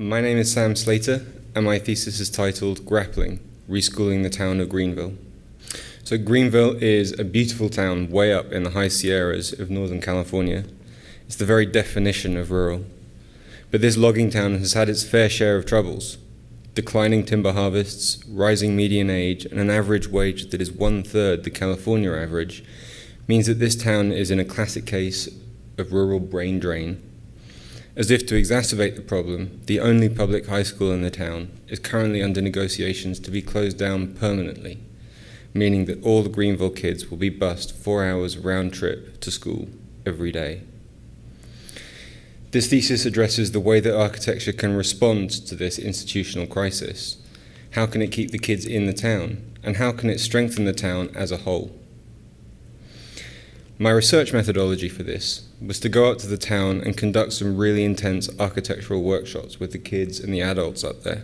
My name is Sam Slater, and my thesis is titled Grappling, Reschooling the Town of Greenville. So Greenville is a beautiful town way up in the high Sierras of Northern California. It's the very definition of rural. But this logging town has had its fair share of troubles. Declining timber harvests, rising median age, and an average wage that is 1/3 the California average means that this town is in a classic case of rural brain drain. As if to exacerbate the problem, the only public high school in the town is currently under negotiations to be closed down permanently, meaning that all the Greenville kids will be bused 4 hours round trip to school every day. This thesis addresses the way that architecture can respond to this institutional crisis. How can it keep the kids in the town? And how can it strengthen the town as a whole? My research methodology for this was to go out to the town and conduct some really intense architectural workshops with the kids and the adults up there.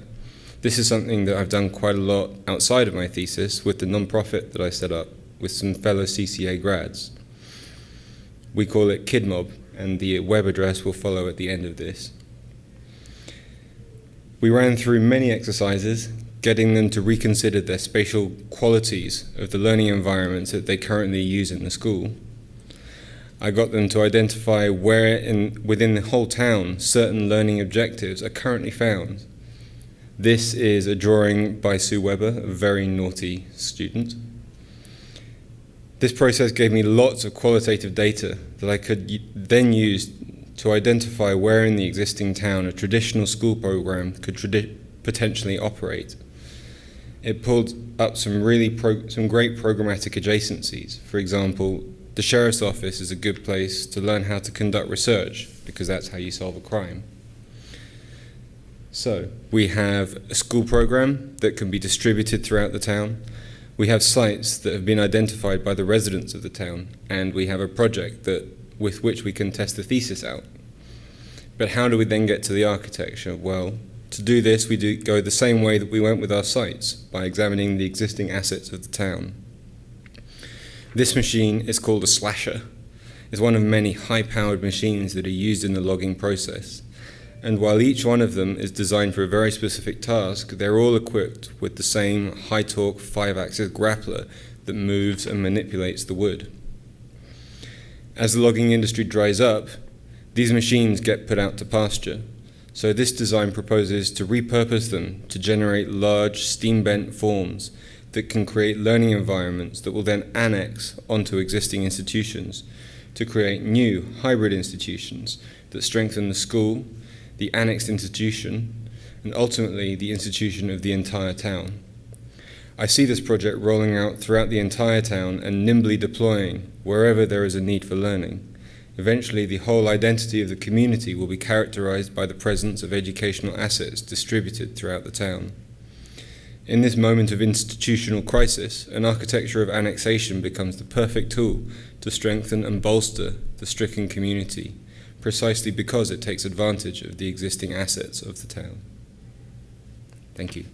This is something that I've done quite a lot outside of my thesis with the non-profit that I set up with some fellow CCA grads. We call it KIDmob, and the web address will follow at the end of this. We ran through many exercises, getting them to reconsider their spatial qualities of the learning environments that they currently use in the school. I got them to identify where within the whole town certain learning objectives are currently found. This is a drawing by Sue Weber, a very naughty student. This process gave me lots of qualitative data that I could then use to identify where in the existing town a traditional school program could potentially operate. It pulled up some great programmatic adjacencies. For example, the sheriff's office is a good place to learn how to conduct research, because that's how you solve a crime. So, we have a school program that can be distributed throughout the town. We have sites that have been identified by the residents of the town, and we have a project with which we can test the thesis out. But how do we then get to the architecture? Well, to do this, we go the same way that we went with our sites, by examining the existing assets of the town. This machine is called a slasher. It's one of many high-powered machines that are used in the logging process. And while each one of them is designed for a very specific task, they're all equipped with the same high-torque 5-axis grappler that moves and manipulates the wood. As the logging industry dries up, these machines get put out to pasture. So this design proposes to repurpose them to generate large steam-bent forms that can create learning environments that will then annex onto existing institutions to create new hybrid institutions that strengthen the school, the annexed institution, and ultimately the institution of the entire town. I see this project rolling out throughout the entire town and nimbly deploying wherever there is a need for learning. Eventually, the whole identity of the community will be characterized by the presence of educational assets distributed throughout the town. In this moment of institutional crisis, an architecture of annexation becomes the perfect tool to strengthen and bolster the stricken community, precisely because it takes advantage of the existing assets of the town. Thank you.